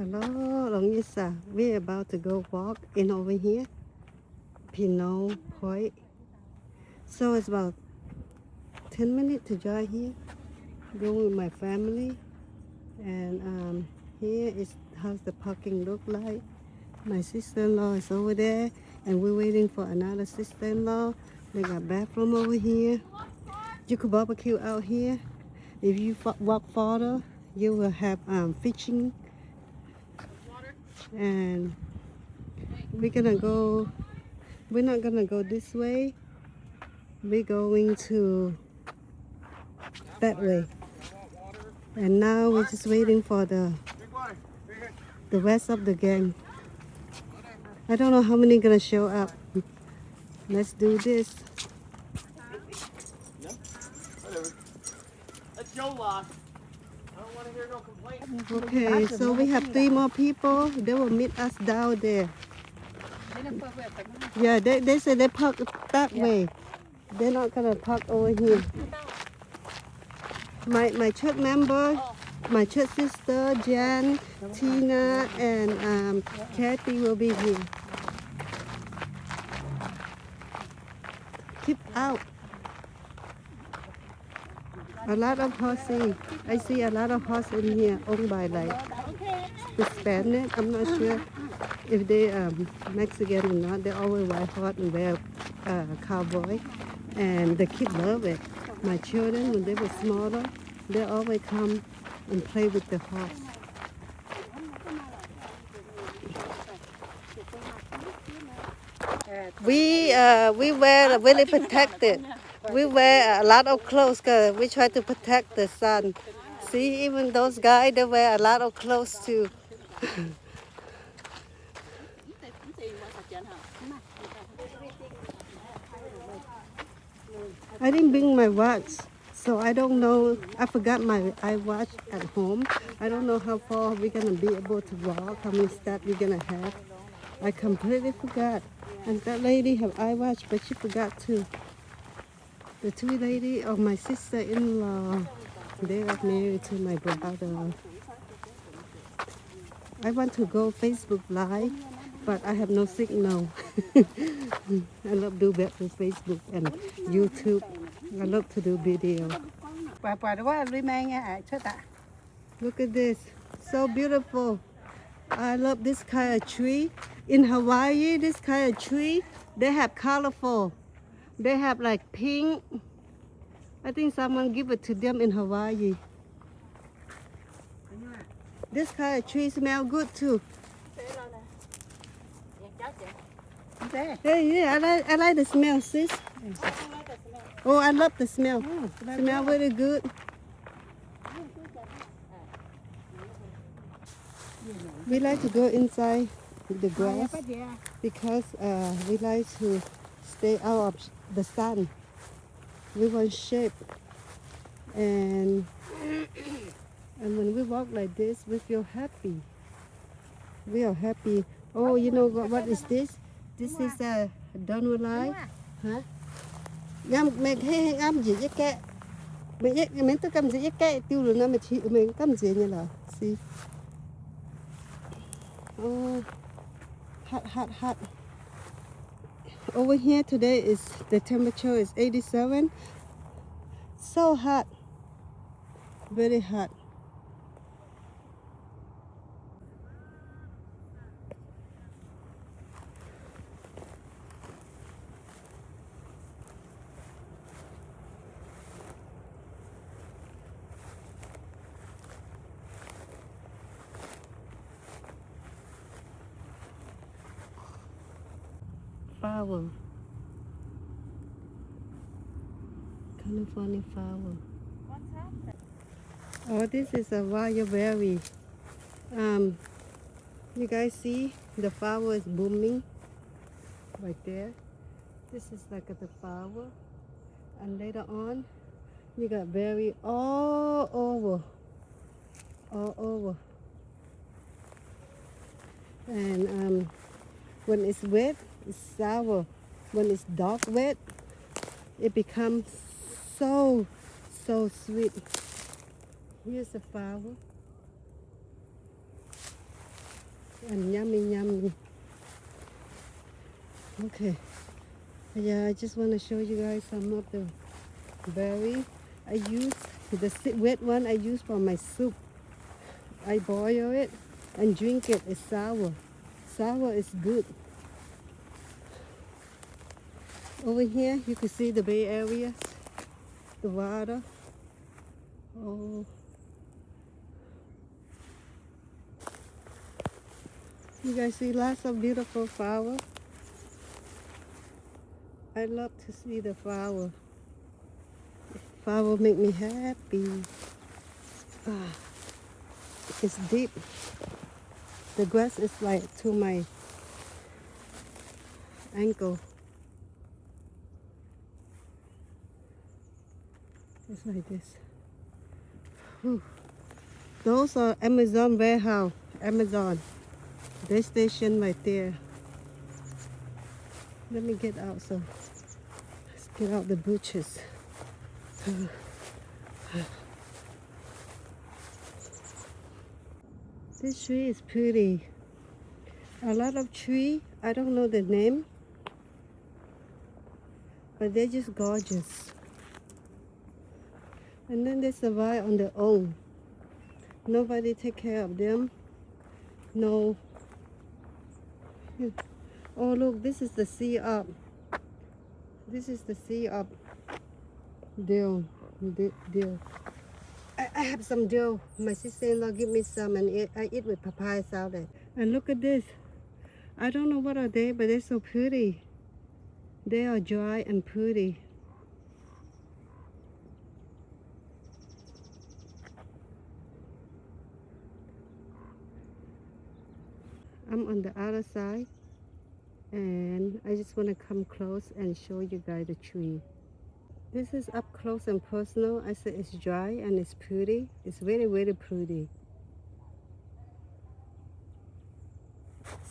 Hello, Longisa. We're about to go walk in over here, Pinole Point. So it's about 10 minutes to drive here. Going with my family, and here is how the parking look like. My sister-in-law is over there, and we're waiting for another sister-in-law. They got bathroom over here. You could barbecue out here. If you walk farther, you will have fishing. And we're not gonna go this way. We're going to that way. And now we're just waiting for the rest of the gang. I don't know how many gonna show up. Let's do this. That's your loss. I don't want to hear no complaints. Okay, so we have 3 more people. They will meet us down there. Yeah, they say they park that way. They're not gonna park over here. My church member, my church sister, Jan, Tina, and Kathy will be here. Keep out. A lot of horses. I see a lot of horses in here owned by like Hispanic. I'm not sure if they Mexican or not. They always wear horse and wear cowboy, and the kids love it. My children, when they were smaller, they always come and play with the horse. We wear really protected. We wear a lot of clothes because we try to protect the sun. See, even those guys, they wear a lot of clothes too. I didn't bring my watch, so I don't know. I forgot my iWatch at home. I don't know how far we're gonna be able to walk, how many steps we're gonna have. I completely forgot. And that lady have iWatch, but she forgot too. The 2 ladies of my sister-in-law, they are married to my brother. I want to go Facebook Live, but I have no signal. I love to do that for Facebook and YouTube. I love to do video. Look at this, so beautiful. I love this kind of tree. In Hawaii, this kind of tree, they have colorful. They have like pink. I think someone give it to them in Hawaii. This kind of tree smell good too. Hey, yeah, I like the smell, sis. Oh, I love the smell. Smell very good. We like to go inside the grass because we like to stay out of the sun. We want shade, and when we walk like this, we feel happy. We are happy. Oh, you know what is this? This is a donut line. Hả? Mình hay ăn gì với cái mình tôi cầm gì với cái tiêu rồi nó mình cầm gì như là see. Oh, hot. Over here today the temperature is 87. So hot. Very hot. Flower. California flower. What's happening? Oh, this is a wild berry. You guys see the flower is blooming right there. This is like the flower, and later on, you got berry all over. And when it's wet, it's sour. When it's dark wet, it becomes so sweet. Here's the flower. and yummy, yummy. Okay. Yeah, I just want to show you guys some of the berry. I use the wet one I use for my soup. I boil it and drink it. It's sour. Sour is good. Over here you can see the Bay Area, the water. Oh, you guys see lots of beautiful flowers. I love to see the flower. Flower make me happy. Ah, it's deep. The grass is like to my ankle. It's like this. Whew. Those are Amazon warehouse. Amazon. They station right there. Let me get out. So let's get out the bushes. This tree is pretty. A lot of tree. I don't know the name, but they're just gorgeous. And then they survive on their own. Nobody take care of them. No. Oh look, this is the sea up. This is the sea up. Dill. I have some dill. My sister-in-law give me some and I eat with papaya salad. And look at this. I don't know what are they, but they're so pretty. They are dry and pretty. I'm on the other side and I just want to come close and show you guys the tree. This is up close and personal. I said it's dry and it's pretty. It's very, very pretty.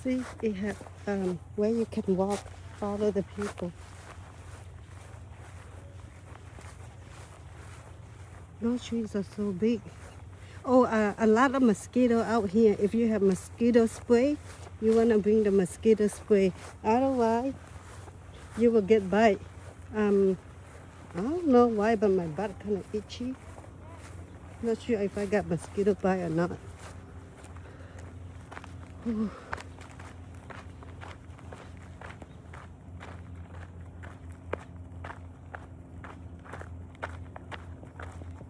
See, it has where you can walk, follow the people. Those trees are so big. Oh, a lot of mosquito out here. If you have mosquito spray, you want to bring the mosquito spray. Otherwise, you will get bite. I don't know why, but my butt kind of itchy. Not sure if I got mosquito bite or not. Ooh.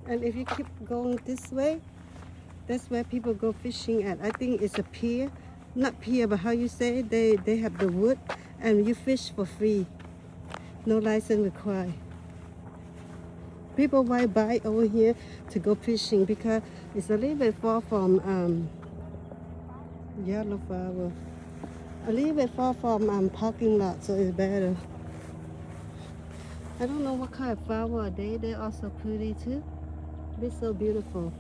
And if you keep going this way, that's where people go fishing at. I think it's a pier. Not pier, but how you say it? They have the wood and you fish for free. No license required. People might buy over here to go fishing because it's a little bit far from yellow flower. A little bit far from parking lot, so it's better. I don't know what kind of flower are they. They're also pretty too. They're so beautiful.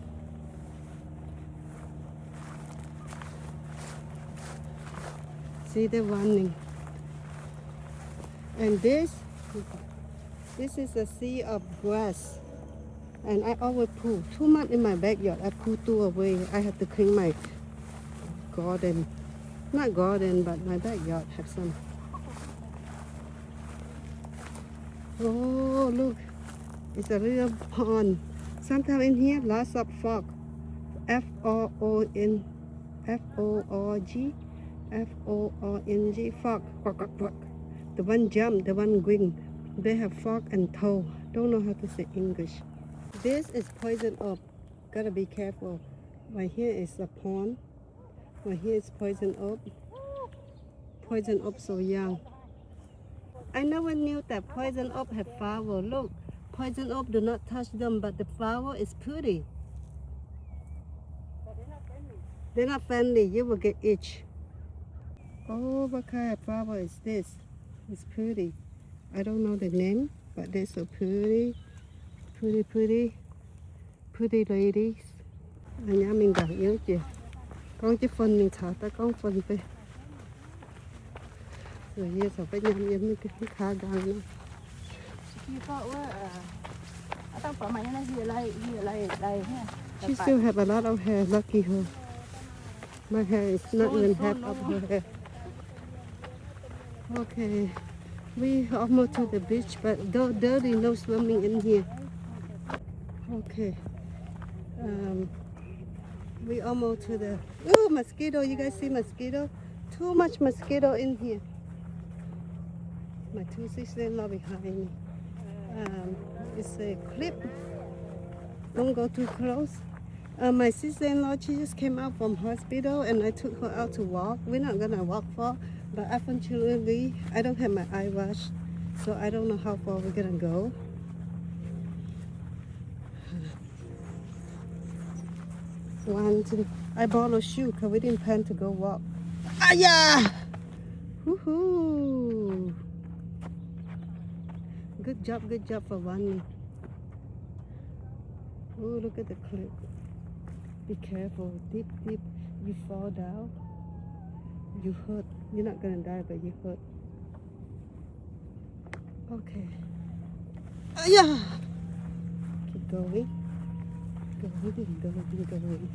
See, they're running. And this is a sea of grass. And I always pull too much in my backyard. I pull two away. I have to clean my garden. Not garden, but my backyard have some. Oh, look. It's a little pond. Sometimes in here, lots of frog. F-O-O-N, F-O-R-G, F-O-R-N-G, frog. The one jump, the one green. They have frog and toe. Don't know how to say English. This is poison oak. Gotta be careful. Right here is a pond. Right here is poison oak. Poison oak so young. I never knew that poison oak had flower. Look, poison oak do not touch them, but the flower is pretty. But they're not friendly. They're not friendly. You will get itch. Oh, what kind of flower is this? It's pretty. I don't know the name, but they're so pretty. Pretty ladies. Ở nhà mình đang yếu kìa. Con cái phần mình thả ta con phần về. Rồi giờ sao phải nhắm yếm cái khá gàng nó. She still have a lot of hair, lucky her. My hair is not even half of her hair. Okay, we almost to the beach, but dirty, no swimming in here. Okay, we almost to the, oh, mosquito, you guys see mosquito? Too much mosquito in here. My two sister-in-law behind me. It's a clip. Don't go too close. My sister-in-law, she just came out from hospital and I took her out to walk. We're not gonna walk far, but unfortunately, I don't have my eye wash, so I don't know how far we're gonna go. One, two. I bought a shoe because we didn't plan to go walk. Ah, yeah! Woohoo! Good job for running. Oh, look at the cliff. Be careful, deep, you fall down, you hurt. You're not gonna die, but you hurt. Okay. Yeah. Keep going. Going.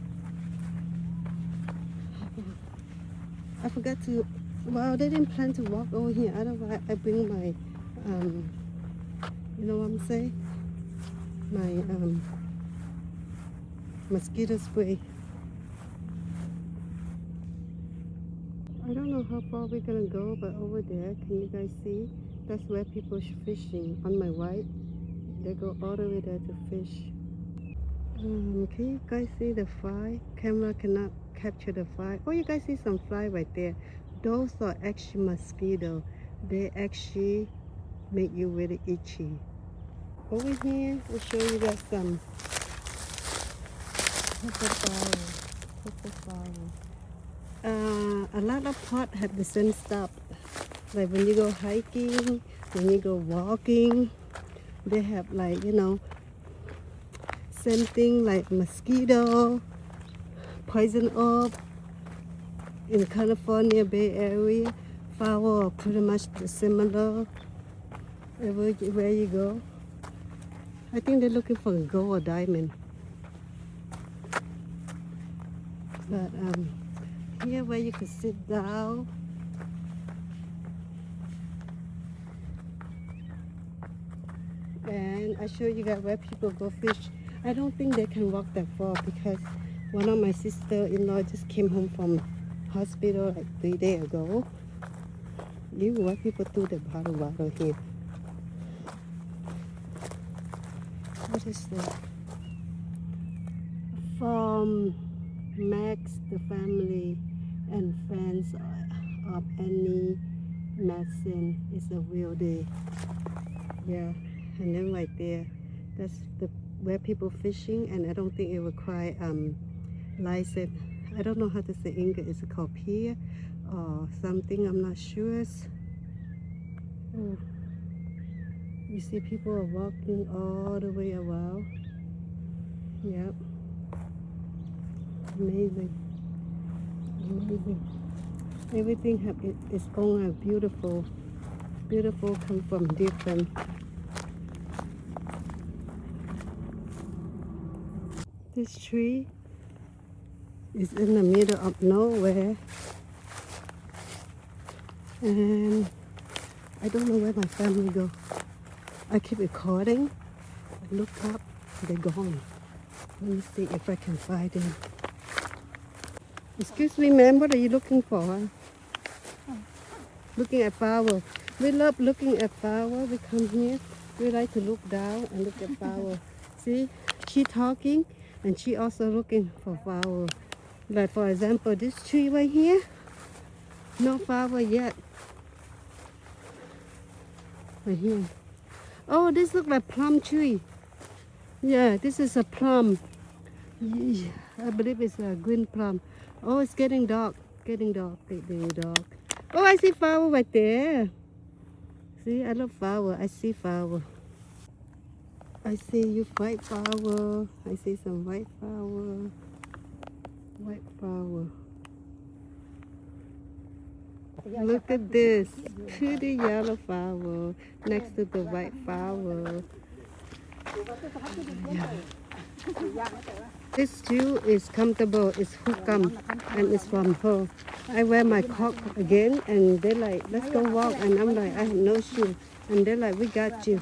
I forgot to, well, they didn't plan to walk over here. Otherwise, I bring my, you know what I'm saying? My, mosquito spray. I don't know how far we're gonna go, but over there, can you guys see? That's where people are fishing. On my right, they go all the way there to fish. Can you guys see the fly? Camera cannot capture the fly. Oh, you guys see some fly right there. Those are actually mosquito. They actually make you really itchy. Over here, we'll show you guys some purple flower. A lot of pots have the same stuff. Like when you go hiking, when you go walking, they have like, you know, same thing like mosquito, poison oak. In California Bay Area, flower are pretty much similar everywhere you go. I think they're looking for gold or diamond. But here where you can sit down. And I show you guys where people go fish. I don't think they can walk that far because one of my sister-in-law just came home from hospital like 3 days ago. Why people do the bottle water here? What is that? From Max, the family and friends of Annie Madsen. It's a real day. Yeah, and then right there, that's where people fishing, and I don't think it require license. I don't know how to say English. Is it called pier or something? I'm not sure. Oh, you see people are walking all the way around. Yep. Amazing. Everything have its own beautiful come from different. This tree is in the middle of nowhere, and I don't know where my family go. I keep recording. I look up, they're gone. Let me see if I can find them. Excuse me, ma'am, what are you looking for? Huh? Looking at flower. We love looking at flower. We come here. We like to look down and look at flower. See, she talking and she also looking for flower. Like for example, this tree right here, no flower yet. Right here. Oh, this looks like plum tree. Yeah, this is a plum. I believe it's a green plum. Oh, it's getting dark. Getting dark. Oh, I see flower right there. See, I love flower. I see flower. I see you white flower. I see some white flower. White flower. Look at this. Pretty yellow flower next to the white flower. Yeah. This shoe is comfortable. It's hook'em and it's from her. I wear my cock again and they're like, let's go walk. And I'm like, I have no shoe. And they're like, we got you.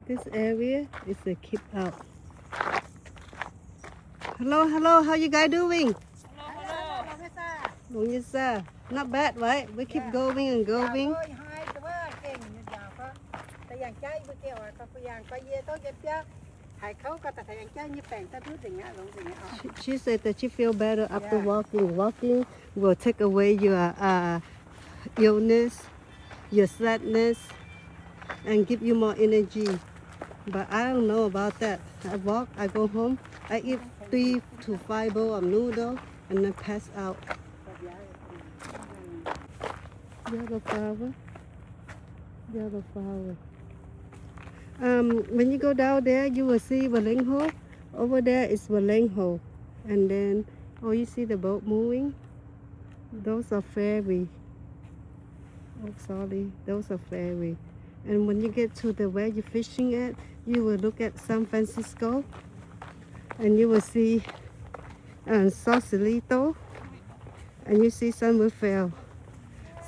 This area is a keep out. Hello, hello. How you guys doing? Hello. Yes, sir. Not bad, right? We keep going and going. She said that she feel better after walking. Walking will take away your illness, your sadness, and give you more energy. But I don't know about that. I walk, I go home, I eat 3 to 5 bowls of noodle, and then pass out. Yellow flower. Yellow flower. When you go down there, you will see Valenho. Over there is Valenho. And then, oh, you see the boat moving? Those are ferry. Oh, sorry. Those are ferry. And when you get to the where you're fishing at, you will look at San Francisco. And you will see Sausalito. And you see San Rafael.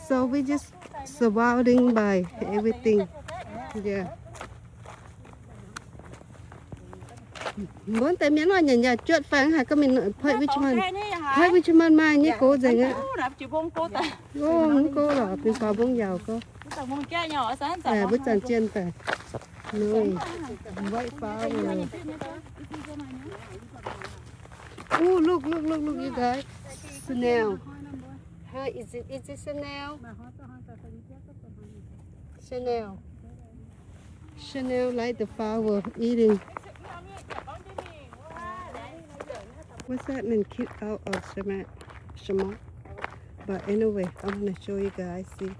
So we just surrounding by everything. Yeah. Muốn tới miếng nói nhà chuyện phẳng hay có mình phải với mình mai như cô gì á. Cô là bên pháo bông giàu cô. Bữa chăn chiên tẻ. Nuôi. Vậy pháo rồi. Look, you guys. Snail. Is it snail? Chanel like the flower eating. What's that mean? Keep out of Shamak. But anyway, I'm gonna show you guys. See,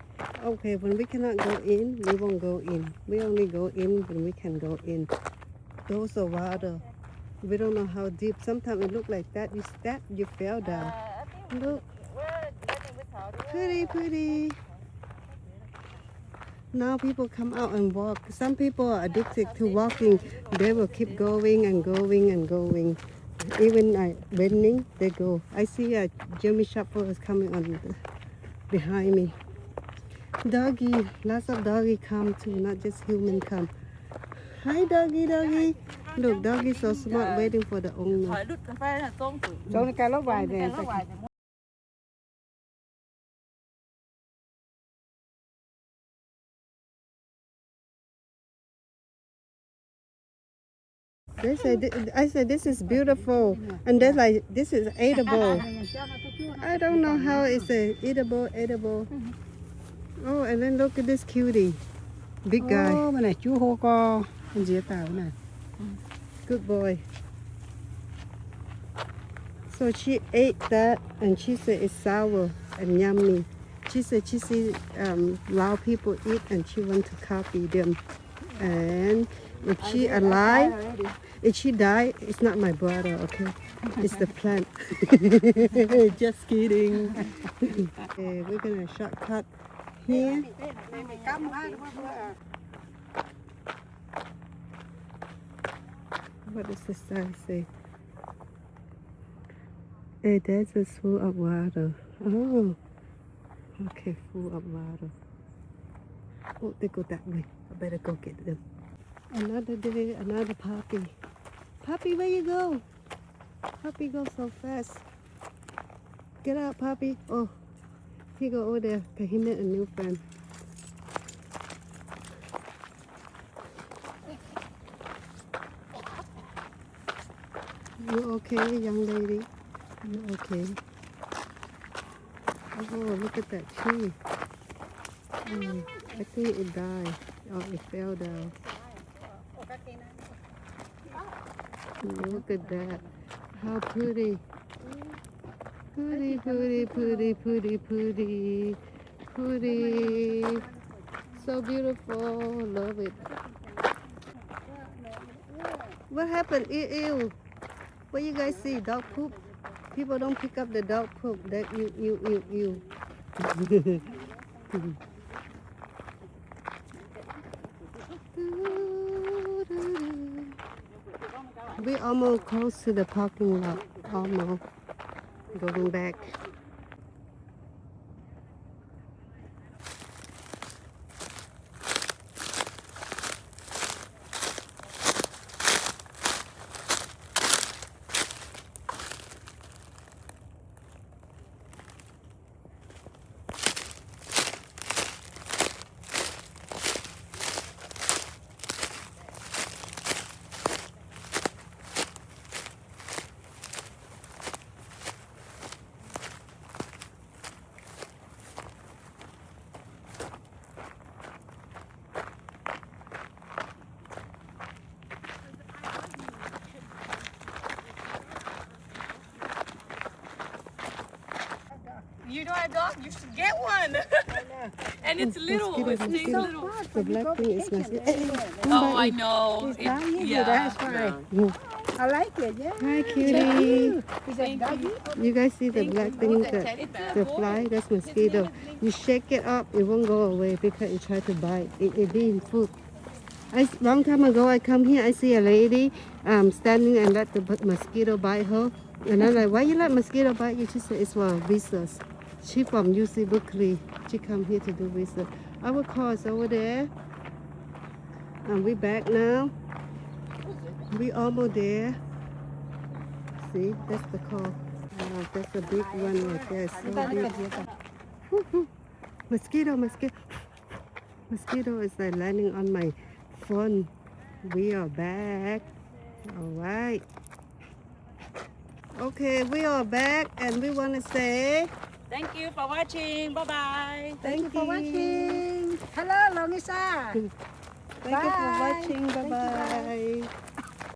okay, when we cannot go in, we won't go in. We only go in when we can go in. Those are water. We don't know how deep. Sometimes it look like that. You step, you fell down. Look, pretty. Now people come out and walk. Some people are addicted to walking. They will keep going and going and going. Even raining, they go. I see a Jimmy Shepherd is coming on behind me. Doggy, lots of doggy come too, not just human come. Hi doggy. Look, doggy so smart, waiting for the owner. I said this is beautiful, and they're like, this is edible. I don't know how it's edible. Oh, and then look at this cutie, big guy. Good boy. So she ate that, and she said it's sour and yummy. She said she see Lao people eat, and she want to copy them. And if she alive, if she die, it's not my brother, okay? It's the plant. Just kidding. Okay, we're gonna shortcut here. What does the sign say? Hey, that's a full of water. Oh, okay, full of water. Oh, they go that way. I better go get them. Another day, another puppy. Puppy, where you go? Puppy goes so fast. Get out, puppy. Oh, he go over there because he met a new friend. You okay, young lady? You okay? Oh, look at that tree. I think it died. Oh, it fell down. Look at that. How pretty. Pretty. So beautiful. Love it. What happened? Ew. What you guys see? Dog poop? People don't pick up the dog poop. That you. We almost close to the parking lot. Almost going back. You don't have a dog? You should get one. And it's little. It stays little. The black thing is mosquito. Oh, I know. It's dying, yeah. that's why. I like it, yeah. Hi, cutie. Is that doggy? You guys see the black thing, the fly? That's mosquito. You shake it up, it won't go away because it try to bite. It being food. Long time ago, I come here, I see a lady standing and let the mosquito bite her. And I'm like, why you let mosquito bite you? She said, it's for visitors. She from UC Berkeley. She come here to do research. Our car is over there. And we back now. We almost there. See, that's the car. That's a big one right there. So big. Mosquito, mosquito. Mosquito is like landing on my phone. We are back. All right. Okay, we are back and we want to say Thank you for watching. Bye-bye. Thank you for watching. Hello, Longisa. thank you for watching. Bye-bye.